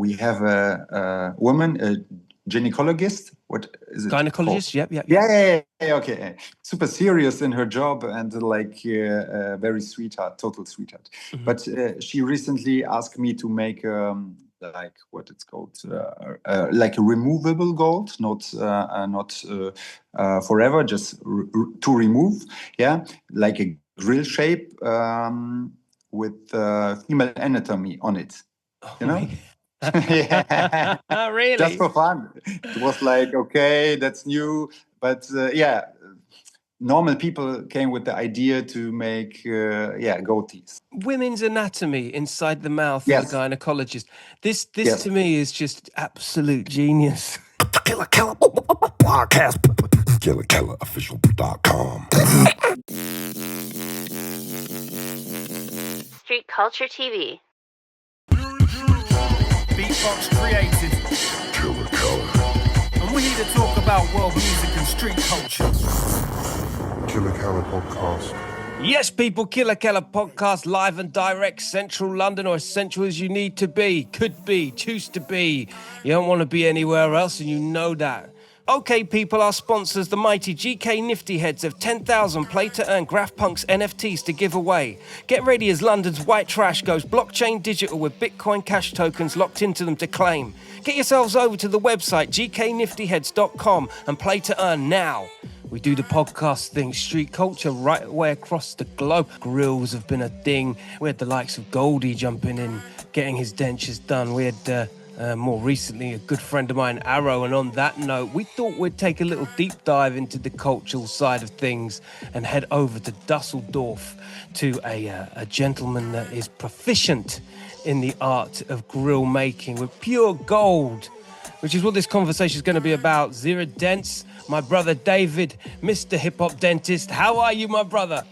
we have a woman, a gynecologist. What is it? Gynecologist. Called? Yep. Yeah. Okay. Super serious in her job and like very sweetheart, total sweetheart. Mm-hmm. But she recently asked me to make like what it's called, like a removable gold, not forever, just to remove. Yeah, like a grill shape with female anatomy on it. You know. Yeah. Really? Just for fun. It was like, okay, that's new. But normal people came with the idea to make, goat teeth. Women's anatomy inside the mouth of a gynecologist. This to me is just absolute genius. Killa Kela podcast. KillaKelaOfficial.com. Street Culture TV. Beatbox created. Killa Kela. And we're here to talk about world music and street culture. Killa Kela podcast. Yes, people, Killa Kela podcast, live and direct, central London, or as central as you need to be, could be, choose to be. You don't want to be anywhere else, and you know that. Okay, people, our sponsors, the mighty GK Nifty Heads, have 10,000 play-to-earn Graph Punks NFTs to give away. Get ready as London's white trash goes blockchain digital with Bitcoin Cash tokens locked into them to claim. Get yourselves over to the website gkniftyheads.com and play to earn now. We do the podcast thing, street culture, right away across the globe. Grillz have been a thing. We had the likes of Goldie jumping in, getting his dentures done. We had... more recently, a good friend of mine, Arrow, and on that note, we thought we'd take a little deep dive into the cultural side of things and head over to Dusseldorf to a gentleman that is proficient in the art of grill making with pure gold, which is what this conversation is going to be about. Zero Dents, my brother David, Mr. Hip Hop Dentist. How are you, my brother?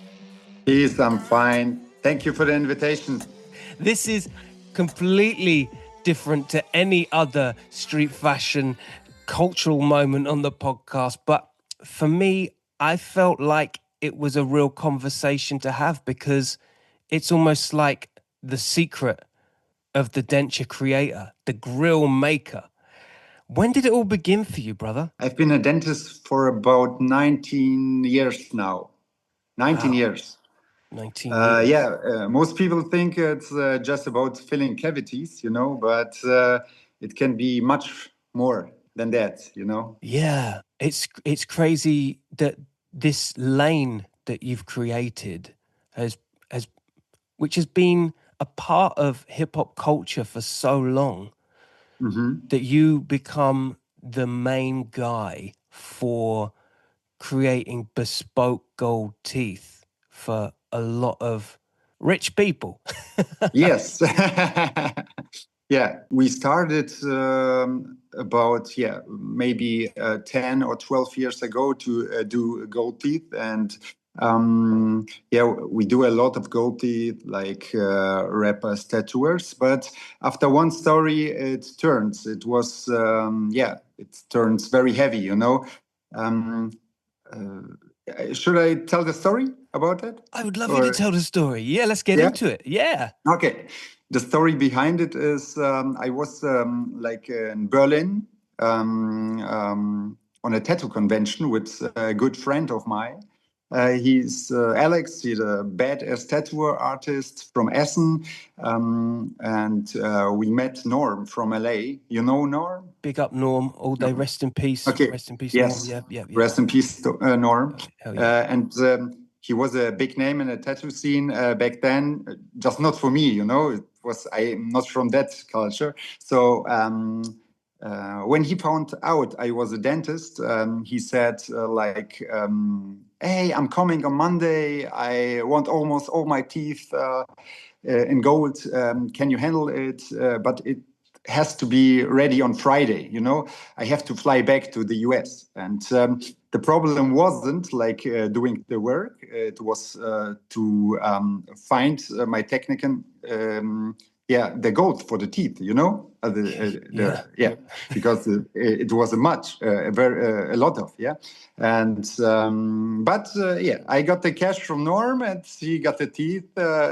Peace, I'm fine. Thank you for the invitation. This is completely different to any other street fashion cultural moment on the podcast. But for me, I felt like it was a real conversation to have because it's almost like the secret of the denture creator, the grill maker. When did it all begin for you, brother? I've been a dentist for about 19 years now. 19 years. 19 years. Most people think it's just about filling cavities, but it can be much more than that, Yeah, it's crazy that this lane that you've created which has been a part of hip hop culture for so long, that you become the main guy for creating bespoke gold teeth for a lot of rich people. Yes. Yeah, we started about maybe 10 or 12 years ago to do gold teeth, and we do a lot of gold teeth, like rappers, tattooers. But after one story, it turns. It was it turns very heavy, should I tell the story about that? I would love you to tell the story. Yeah, let's get into it. Yeah. Okay. The story behind it is I was in Berlin on a tattoo convention with a good friend of mine. He's Alex. He's a badass tattoo artist from Essen. And we met Norm from LA. You know Norm? Big up Norm. All day. Rest in peace. Okay. Rest in peace, yes. Norm. Yeah. Rest in peace, Norm. Hell yeah. And he was a big name in the tattoo scene back then, just not for me, I'm not from that culture. So when he found out I was a dentist, he said hey, I'm coming on Monday. I want almost all my teeth in gold. Can you handle it? But it has to be ready on Friday. I have to fly back to the US. And the problem wasn't doing the work. It was to find my technician, the gold for the teeth, because it was a lot of, and I got the cash from Norm, and he got the teeth,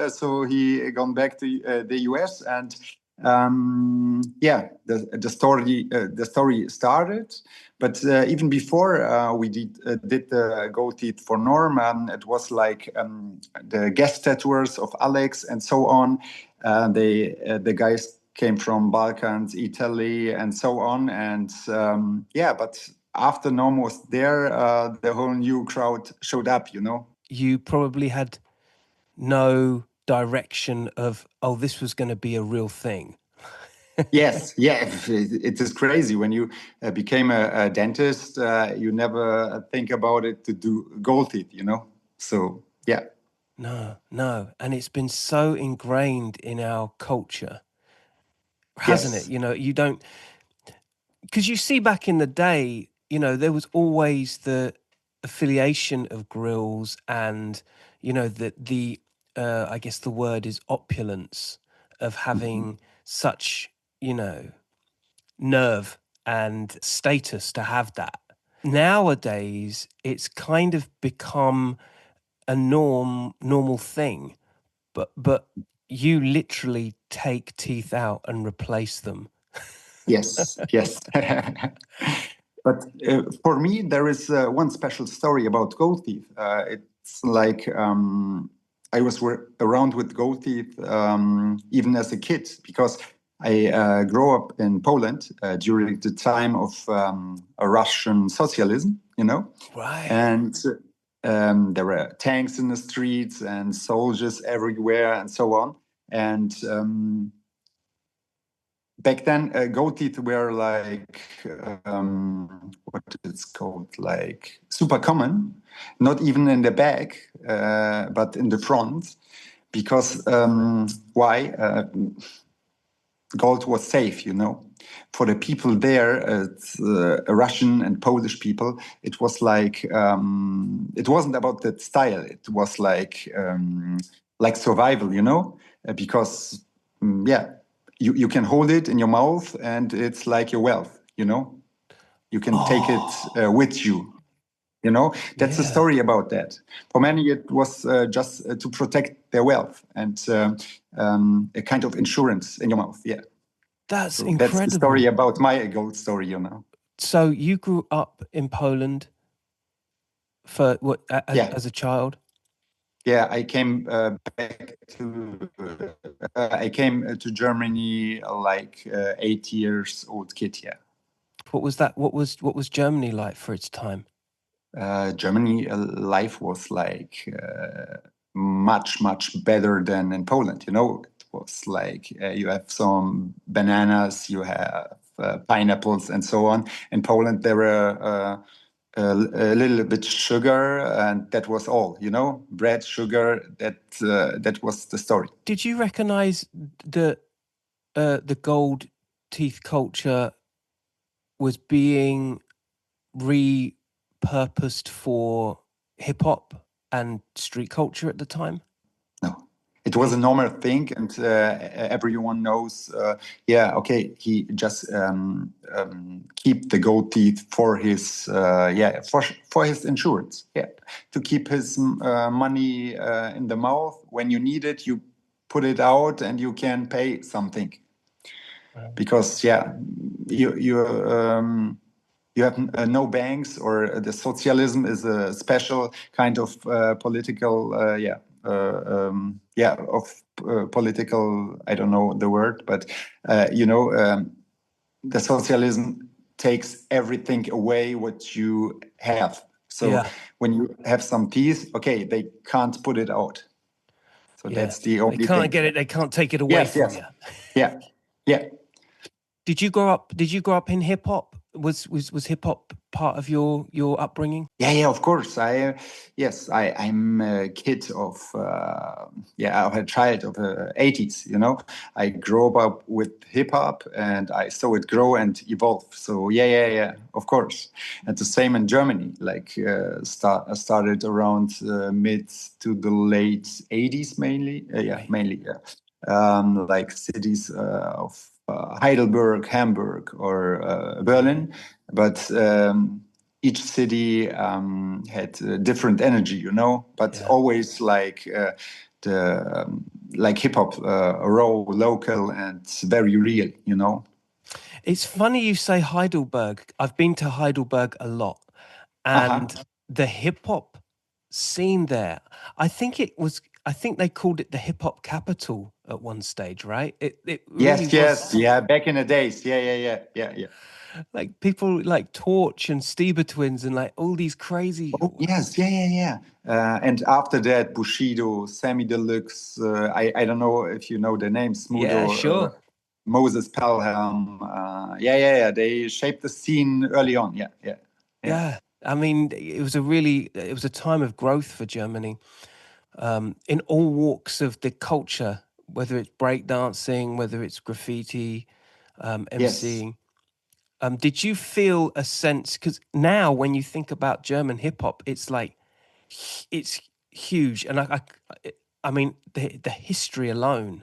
so he gone back to the US, and the story started. But even before we did the Gold Teeth for Norm, it was like the guest tattooers of Alex and so on. The guys came from Balkans, Italy, and so on. And but after Norm was there, the whole new crowd showed up, you know. You probably had no direction of, oh, this was going to be a real thing. Yes, yeah, it is crazy. When you became a dentist, you never think about it to do gold teeth, you know? So, yeah. No. And it's been so ingrained in our culture, hasn't it? You know, you don't, because you see back in the day, you know, there was always the affiliation of Grillz and, you know, the I guess the word is opulence of having such, you know, nerve and status to have that. Nowadays, it's kind of become a normal thing, but you literally take teeth out and replace them. Yes. But for me, there is one special story about gold teeth. It's like I was around with gold teeth even as a kid, because I grew up in Poland during the time of a Russian socialism, you know? Right. And there were tanks in the streets and soldiers everywhere and so on. And back then, goat teeth were like, what it's called, like super common, not even in the back, but in the front. Because why? Gold was safe, you know. For the people there, Russian and Polish people, it was like, it wasn't about that style. It was like survival, you know, because, you can hold it in your mouth and it's like your wealth, you know. You can take it with you. You know, that's the story about that. For many, it was just to protect their wealth and a kind of insurance in your mouth. Yeah. That's So incredible. that's the story about my gold story, you know. So you grew up in Poland for what as a child? Yeah, I came back to Germany like 8 years old kid. Yeah. What was that? What was Germany like for its time? Germany life was like much better than in Poland. You know, it was like you have some bananas, you have pineapples, and so on. In Poland, there were a little bit sugar, and that was all. You know, bread, sugar. That was the story. Did you recognize the gold teeth culture was being repurposed for hip hop and street culture at the time? No, it was a normal thing, and everyone knows. Okay, he just keep the gold teeth for his for his insurance. Yeah, to keep his money in the mouth. When you need it, you put it out, and you can pay something. Because you have no banks, or the socialism is a special kind of political political, I don't know the word, but the socialism takes everything away what you have. So when you have some teeth, okay, they can't put it out. So that's the only they can't thing. get it, they can't take it away from you. Yeah. Did you grow up in hip hop? Was hip hop part of your upbringing? Yeah, of course. I'm a kid of a child of the 80s, you know. I grew up with hip hop and I saw it grow and evolve. So of course. And the same in Germany, like started around mid to the late 80s mainly. Like cities of Heidelberg, Hamburg, or Berlin, but each city had a different energy, you know. But always like like hip hop, raw, local, and very real. You know. It's funny you say Heidelberg. I've been to Heidelberg a lot, Uh-huh. and the hip hop scene there. I think it was. I think they called it the hip hop capital at one stage, right? It really Yes, yes, was. yeah. Back in the days, yeah. Like people like Torch and Stieber Twins and like all these crazy. Oh, yes, yeah. And after that, Bushido, Sammy Deluxe. I don't know if you know the names, Yeah, Smudo, sure. Moses Pelham. Yeah. They shaped the scene early on. Yeah. Yeah. I mean, it was a time of growth for Germany, in all walks of the culture, whether it's breakdancing, whether it's graffiti, Yes. MCing. Did you feel a sense? Because now, when you think about German hip hop, it's like it's huge, and I mean, the history alone,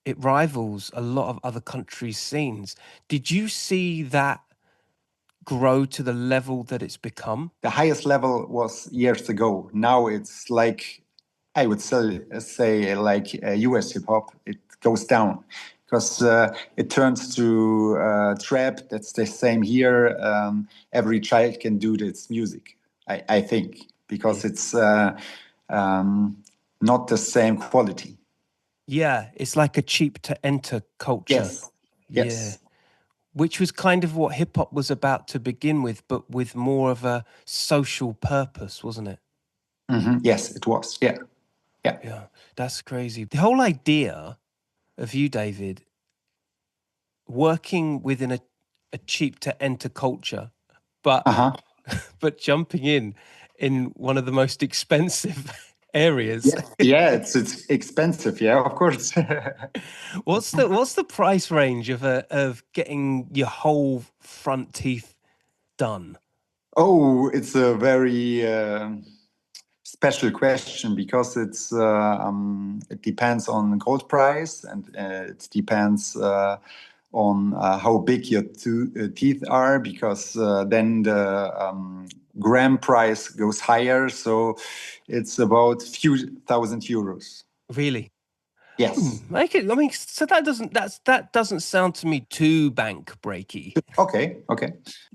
it rivals a lot of other countries' scenes. Did you see that grow to the level that it's become? The highest level was years ago. Now it's like, I would say like US hip hop. It goes down because it turns to trap. That's the same here. Every child can do this music, I think, because it's not the same quality. Yeah, it's like a cheap to enter culture. Yes, Yeah. yes, Which was kind of what hip hop was about to begin with, but with more of a social purpose, wasn't it? yes, it was. Yeah. Yeah, that's crazy. The whole idea of you, David, working within a cheap to enter culture, but Uh-huh. but jumping in one of the most expensive areas. Yeah, it's expensive. Yeah, of course. What's the price range of getting your whole front teeth done? Oh, it's a very special question because it depends on gold price and it depends on how big your teeth are because then the gram price goes higher. So it's about few thousand euros. Really? Yes. Make it. I mean, so that doesn't sound to me too bank breaky. Okay.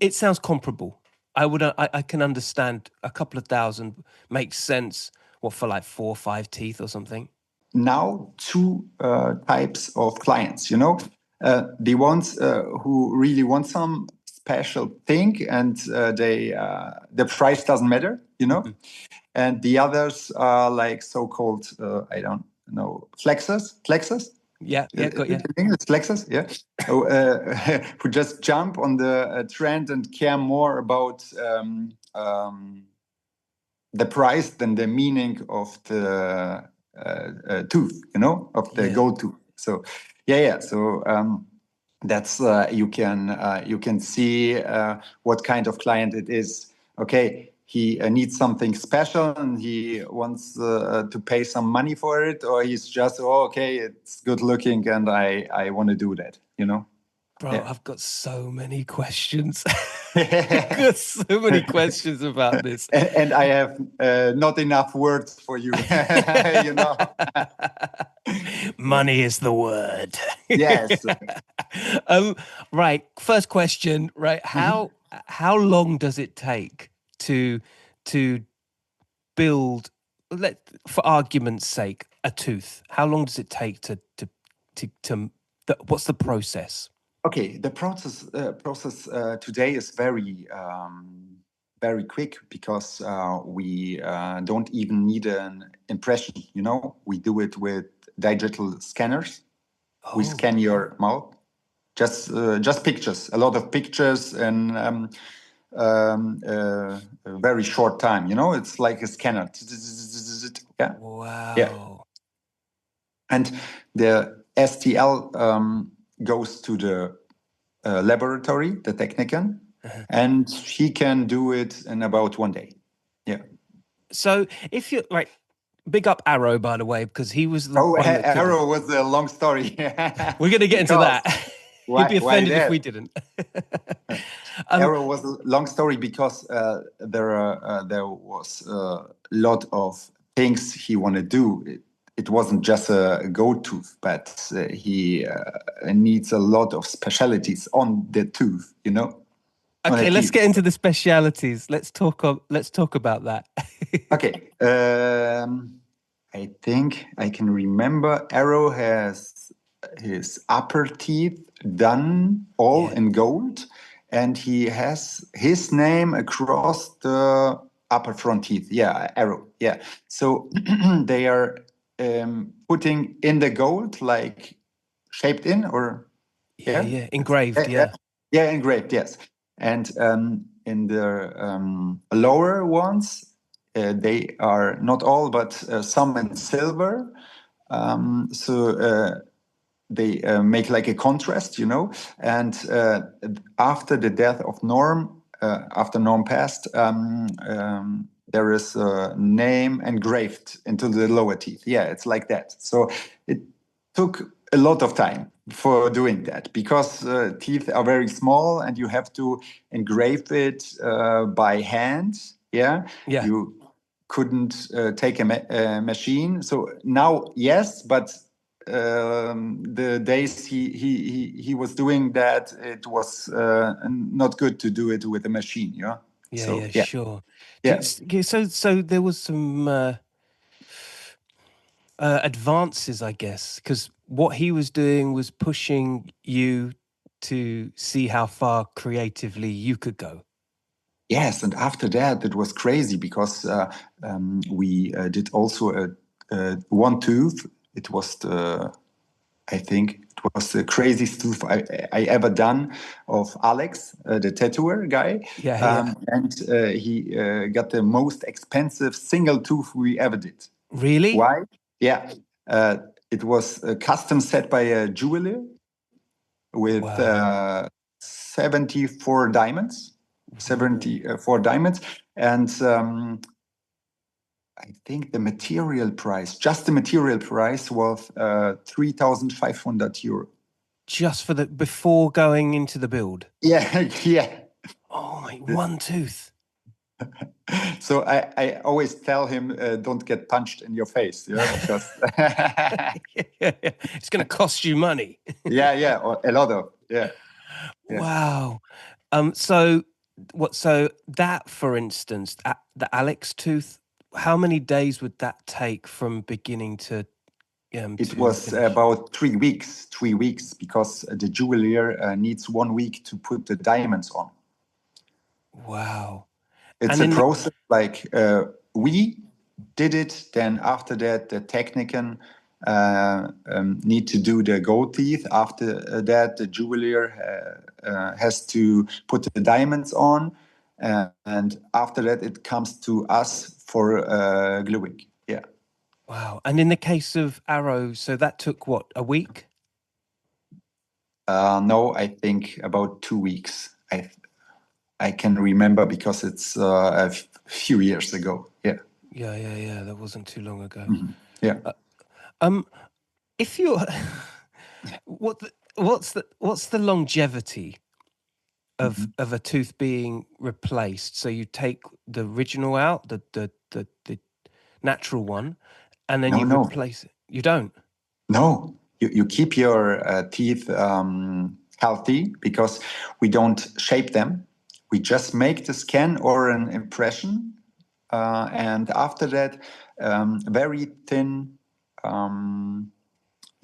It sounds comparable. I can understand a couple of thousand makes sense. What, for like 4 or 5 teeth or something? Now two types of clients, you know, the ones who really want some special thing and the price doesn't matter, you know, and the others are like so-called I don't know, flexers. Yeah, got you. In English, flexers, yeah. Who just jump on the trend and care more about the price than the meaning of the tooth, you know, of the Yeah. gold tooth. So, yeah. So that's you can see what kind of client it is. Okay, he needs something special and he wants to pay some money for it, or he's just okay, it's good looking and I want to do that, you know. Bro, Yeah. I've got so many questions. I've got so many questions about this. And I have not enough words for you, you know. Money is the word. Yes. Right. First question. Right. How long does it take to build? For argument's sake, a tooth. How long does it take what's the process? Okay, the process today is very quick because we don't even need an impression. You know, we do it with digital scanners. We scan your mouth, just pictures, a lot of pictures, and a very short time. You know, it's like a scanner. Yeah, yeah, Wow. and the STL goes to the laboratory, the technician, and he can do it in about 1 day. Yeah. So if you right, big up Arrow, by the way, because he was the Oh, one that took. Arrow was a long story. We're going to get into Because that. He'd be why offended if we that? didn't. Arrow was a long story because there was a lot of things he want to do. It wasn't just a gold tooth, but he needs a lot of specialties on the tooth, you know. Okay, let's get into the specialities. Let's talk about that. Okay. I think I can remember Arrow has his upper teeth done all in gold, and he has his name across the upper front teeth. Yeah, Arrow. Yeah. So they are putting in the gold, like shaped in, or engraved. Yeah, engraved. Yes, and in the lower ones, they are not all, but some in silver. So they make like a contrast, you know. And after the death of Norm, after Norm passed, there is a name engraved into the lower teeth. Yeah, it's like that. So it took a lot of time for doing that because teeth are very small and you have to engrave it by hand. Yeah. You couldn't take a machine. So now, yes, but the days he was doing that, it was not good to do it with a machine. Sure. Yeah. So there was some advances, I guess, because what he was doing was pushing you to see how far creatively you could go. Yes, and after that, it was crazy because we did also one tooth. It was I think it was the craziest tooth I ever done of Alex, the tattooer guy. And he got the most expensive single tooth we ever did. Really? Why? Yeah. It was custom set by a jeweler with 74 diamonds. 74 diamonds. And I think the material price, just the material price, was 3,500 euro. Just for before going into the build? Yeah, yeah. Oh my, one tooth. So I always tell him, don't get punched in your face, because it's going to cost you money. yeah, a lot of, yeah. Wow. So that, for instance, the Alex tooth, how many days would that take from beginning to it was finish? About 3 weeks, because the jeweler needs 1 week to put the diamonds on. Wow. It's a process like we did it. Then after that, the technician need to do the gold teeth. After that, the jeweler has to put the diamonds on. And after that, it comes to us for gluing. Yeah. Wow. And in the case of Arrow, so that took what, a week? No, I think about 2 weeks. I can remember because it's a few years ago. Yeah. Yeah. That wasn't too long ago. Mm-hmm. Yeah. If you're, what's the longevity of a tooth being replaced? So you take the original out, the natural one, and then you replace it. You don't? No, you keep your teeth healthy because we don't shape them. We just make the scan or an impression. And after that, very thin,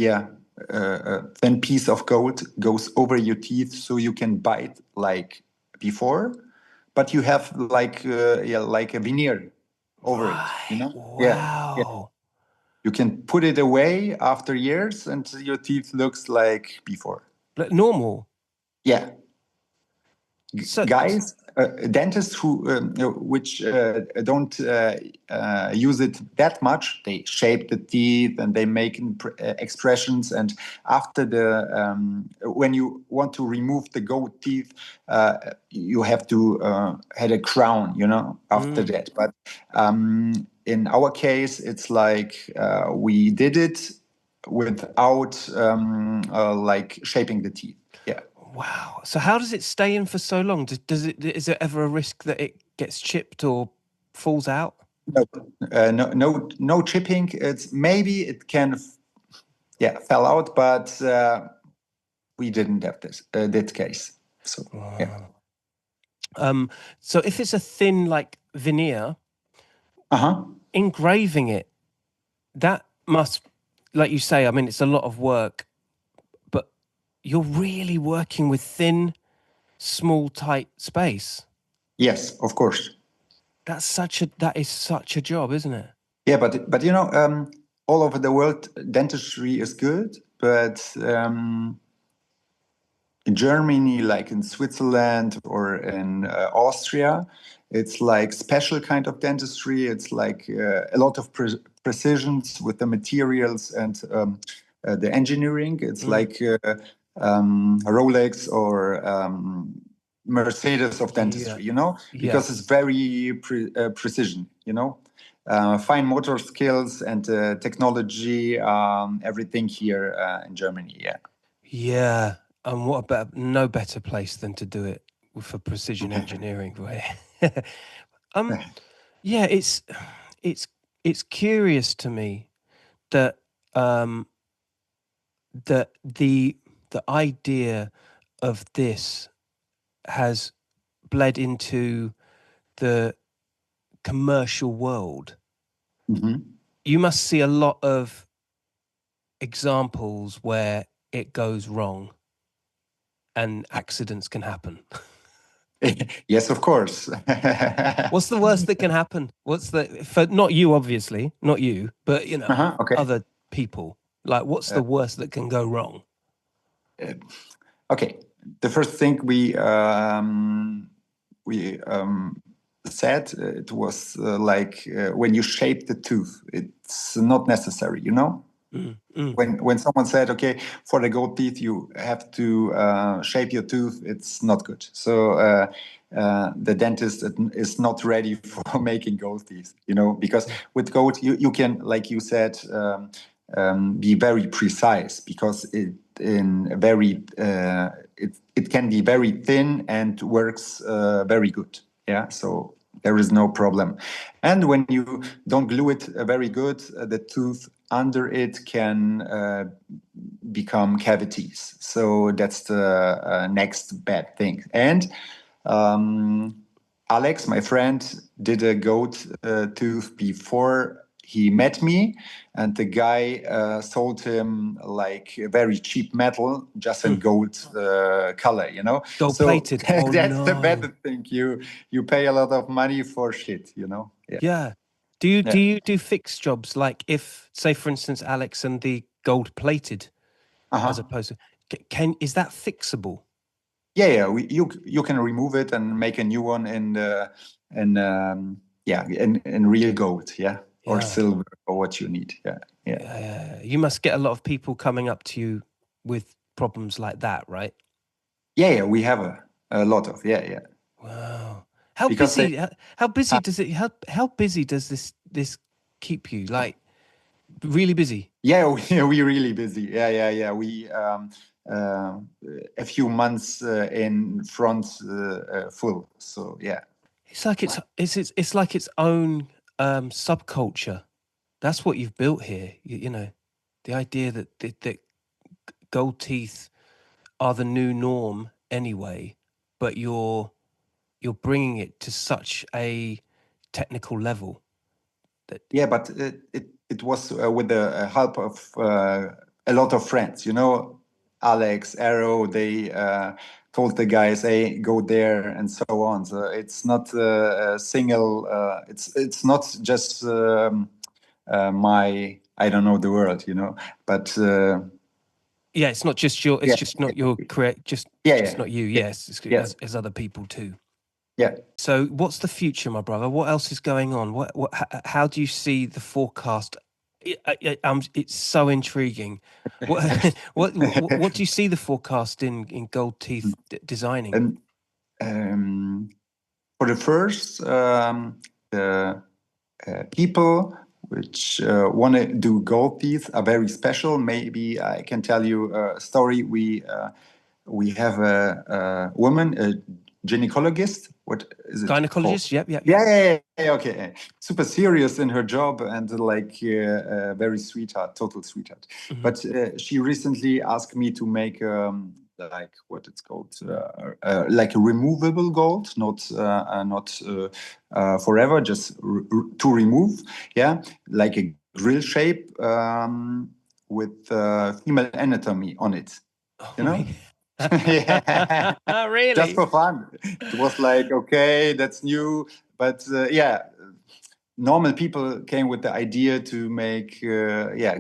thin piece of gold goes over your teeth so you can bite like before, but you have like a veneer over it, Wow. Yeah. You can put it away after years and your teeth looks like before. Like normal? Yeah. Guys, dentists who which don't use it that much, they shape the teeth and they make expressions. And after when you want to remove the gold teeth, you have to had a crown, after that. But in our case, it's like we did it without like shaping the teeth. Yeah. Wow. So how does it stay in for so long? Is there ever a risk that it gets chipped or falls out? No, no chipping. It's maybe it can, fell out, but we didn't have that case. So yeah. So if it's a thin like veneer, Uh-huh. engraving it, that must, like you say, I mean, it's a lot of work, but you're really working with thin, small, tight space. Yes, of course. That is such a job, isn't it? Yeah, but all over the world, dentistry is good, but in Germany, like in Switzerland or in Austria, it's like special kind of dentistry. It's like a lot of precisions with the materials and the engineering. It's like Rolex or Mercedes of dentistry, Yeah. because it's very precision, fine motor skills and technology, everything here in Germany. Yeah. Yeah. And what about no better place than to do it for precision engineering, right? Yeah, it's curious to me that that the idea of this has bled into the commercial world. You must see a lot of examples where it goes wrong and accidents can happen. Yes, of course. What's the worst that can happen? For not you, obviously, not you, but Okay. other people. Like, what's the worst that can go wrong? Okay. The first thing we said, it was like when you shape the tooth, it's not necessary, When someone said, okay, for the gold teeth, you have to shape your tooth, it's not good. So the dentist is not ready for making gold teeth, because with gold, you can, like you said, be very precise, because it can be very thin and works very good. Yeah, so there is no problem. And when you don't glue it very good, the tooth under it can become cavities. So that's the next bad thing. And Alex, my friend, did a goat tooth before he met me, and the guy sold him like a very cheap metal, just in gold color, Gold plated. So Oh, that's the no. bad thing. You pay a lot of money for shit, Yeah. Do you do fixed jobs? Like if, say, for instance, Alex and the gold plated, as opposed to, is that fixable? Yeah. You can remove it and make a new one in real gold, or silver, or what you need. Yeah. You must get a lot of people coming up to you with problems like that, right? Yeah. We have a lot of yeah. Wow. How Because busy? How busy does it? How busy does this keep you? Like really busy? Yeah, we're really busy. Yeah. We a few months in front full. So yeah. It's like it's like its own subculture. That's what you've built here. The idea that gold teeth are the new norm anyway, but you're bringing it to such a technical level. Yeah, but it was with the help of a lot of friends. Alex, Arrow. They told the guys, "Hey, go there," and so on. So it's not a single. It's not just my. I don't know the word, but. Yeah, it's not just your. It's just not your correct. Just not you. Yes, it's other people too. Yeah. So, what's the future, my brother? What else is going on? How do you see the forecast? It's so intriguing. What do you see the forecast in gold teeth designing? And for the first, the people which want to do gold teeth are very special. Maybe I can tell you a story. We have a woman, a gynecologist, what is it Gynecologist, called? yep. Yeah, okay. Super serious in her job and like very sweetheart, total sweetheart. Mm-hmm. But she recently asked me to make like what it's called, like a removable gold, not forever, just to remove. Yeah, like a grill shape with female anatomy on it. You know? Yeah. Really? Just for fun. It was like, okay, that's new. But yeah, normal people came with the idea to make,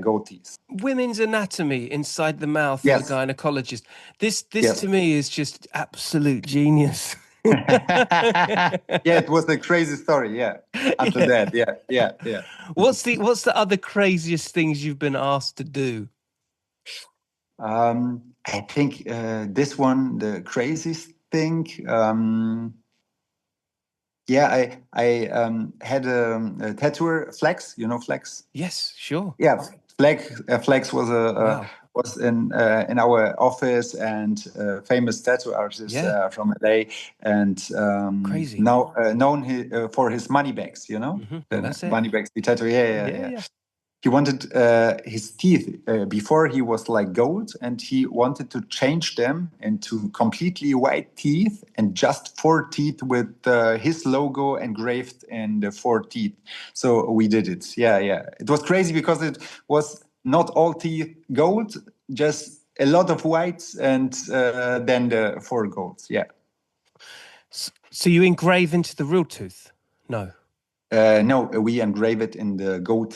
gold teeth. Women's anatomy inside the mouth Yes. of a gynecologist. This Yes. to me is just absolute genius. Yeah, it was a crazy story. Yeah. After that, yeah. What's the other craziest things you've been asked to do? I think this one, the craziest thing. Yeah, I had a tattooer, Flex. You know Flex? Yes, sure. Yeah, Flex was Wow. was in our office and famous tattoo artist from LA, and Crazy. now known for his money bags. You know, That's it. money bags, the tattoo. Yeah. He wanted his teeth before he was like gold, and he wanted to change them into completely white teeth and just 4 teeth with his logo engraved in the 4 teeth. So we did it. Yeah. It was crazy because it was not all teeth gold, just a lot of whites and then the 4 golds. Yeah. So you engrave into the real tooth? No. No, we engrave it in the gold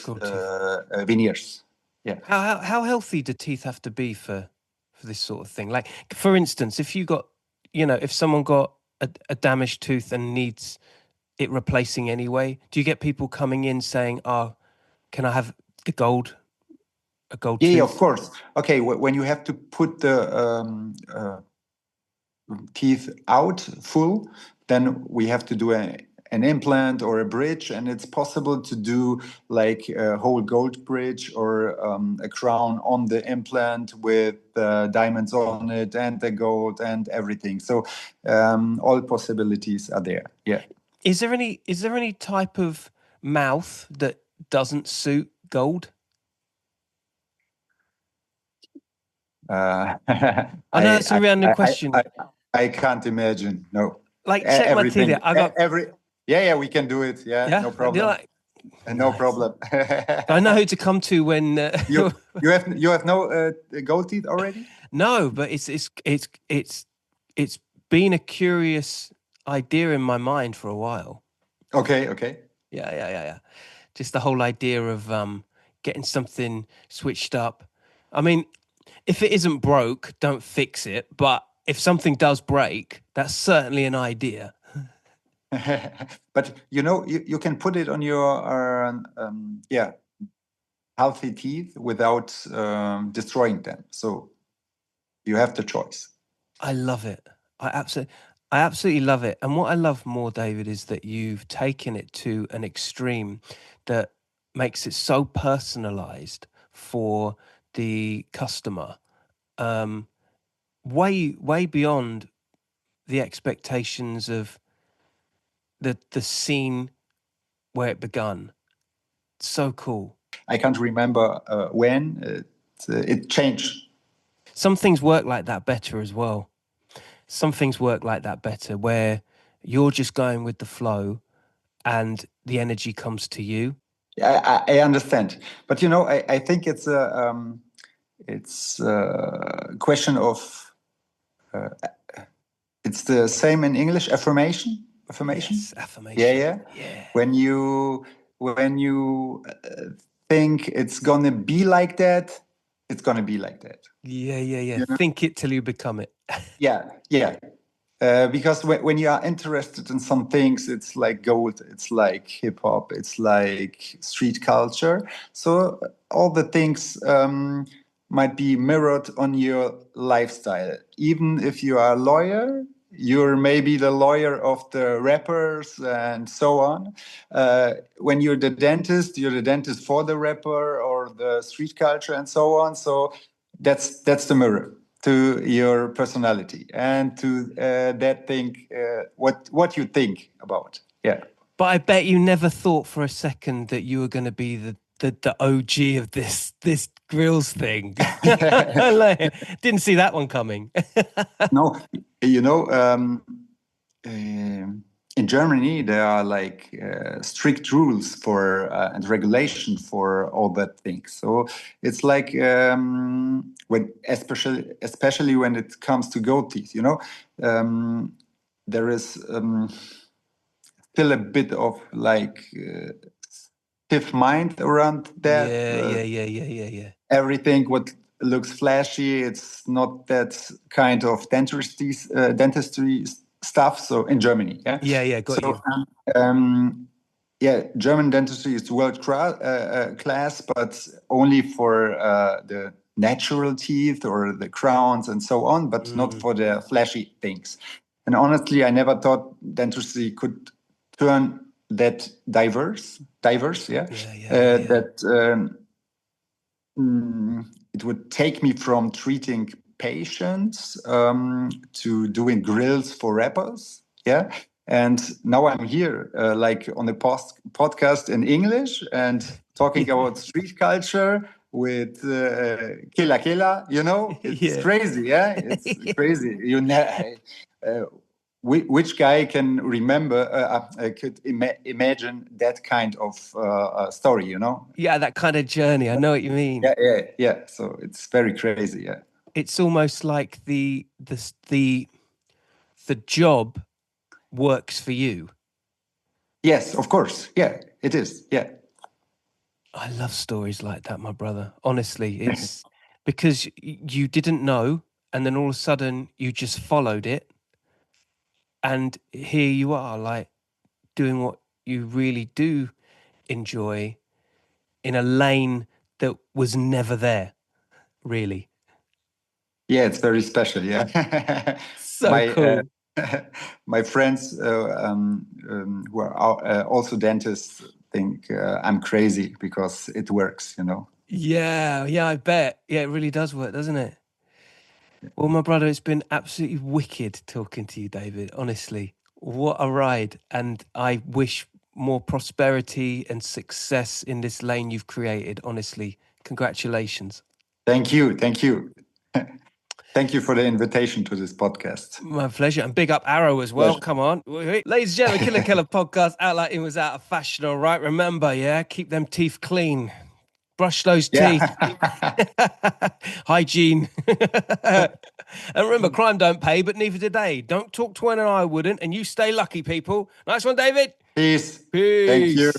veneers. Yeah. How healthy do teeth have to be for this sort of thing? Like, for instance, if you got, if someone got a damaged tooth and needs it replacing anyway, do you get people coming in saying, "Oh, can I have a gold tooth?" Yeah, of course. Okay, when you have to put the teeth out full, then we have to do an implant or a bridge, and it's possible to do like a whole gold bridge or a crown on the implant with diamonds on it and the gold and everything. So all possibilities are there. Yeah. Is there any type of mouth that doesn't suit gold? I know that's a random question. I can't imagine. No. Like, check my teeth. Yeah, we can do it. Yeah. No problem. No problem. I know who to come to when you have no gold teeth already. No, but it's been a curious idea in my mind for a while. Okay. Yeah. Just the whole idea of getting something switched up. I mean, if it isn't broke, don't fix it. But if something does break, that's certainly an idea. But you can put it on your healthy teeth without destroying them. So you have the choice. I love it. I absolutely love it. And what I love more, David, is that you've taken it to an extreme that makes it so personalized for the customer, way beyond the expectations of the scene where it begun. So cool. I can't remember when it changed. Some things work like that better as well. Some things work like that better, where you're just going with the flow and the energy comes to you. I understand, but I think it's a question of it's the same in English, affirmation. Yes, affirmation. Yeah. When you think it's gonna be like that, it's gonna be like that. Yeah. Think it till you become it. Yeah. Because when you are interested in some things, it's like gold, it's like hip hop, it's like street culture. So all the things might be mirrored on your lifestyle. Even if you are a lawyer, you're maybe the lawyer of the rappers and so on. When you're the dentist for the rapper or the street culture and so on. So that's the mirror. to your personality and to that thing, what you think about. Yeah. But I bet you never thought for a second that you were going to be the OG of this Grillz thing. Like, didn't see that one coming. No, you know, in Germany there are like strict rules for and regulation for all that things. So it's like when especially when it comes to goatees, you know, there is still a bit of like stiff mind around that. Yeah. Everything what looks flashy, it's not that kind of dentistry stuff. So in Germany, Yeah, got so, you. Yeah, German dentistry is world class, but only for the natural teeth or the crowns and so on, but not for the flashy things. And honestly, I never thought dentistry could turn that diverse, yeah. That it would take me from treating patients to doing grills for rappers, yeah. And now I'm here, like on a podcast in English and talking about street culture with Killa Kela. You know, it's crazy, yeah. It's crazy. Which guy can remember, could imagine that kind of story, you know? Yeah, that kind of journey. I know what you mean. Yeah. So it's very crazy, yeah. It's almost like the job works for you. Yes, of course. Yeah, it is. Yeah. I love stories like that, my brother. Honestly, it's because you didn't know, and then all of a sudden you just followed it. And here you are, like doing what you really do enjoy in a lane that was never there, really. Yeah, it's very special. Yeah. So cool. My friends who are also dentists think I'm crazy because it works, you know. Yeah, I bet. Yeah, it really does work, doesn't it? Well, my brother, it's been absolutely wicked talking to you, David. Honestly, what a ride. And I wish more prosperity and success in this lane you've created. Honestly, congratulations. Thank you. Thank you for the invitation to this podcast. My pleasure. And big up Arrow as well. Come on. Ladies and gentlemen, Killa Kela podcast, Out Like In was out of fashion, all right? Remember, yeah, keep them teeth clean. Brush those teeth. Hygiene. And remember, crime don't pay, but neither do they. Don't talk to one and I wouldn't, and you stay lucky, people. Nice one, David. Peace. Thank you.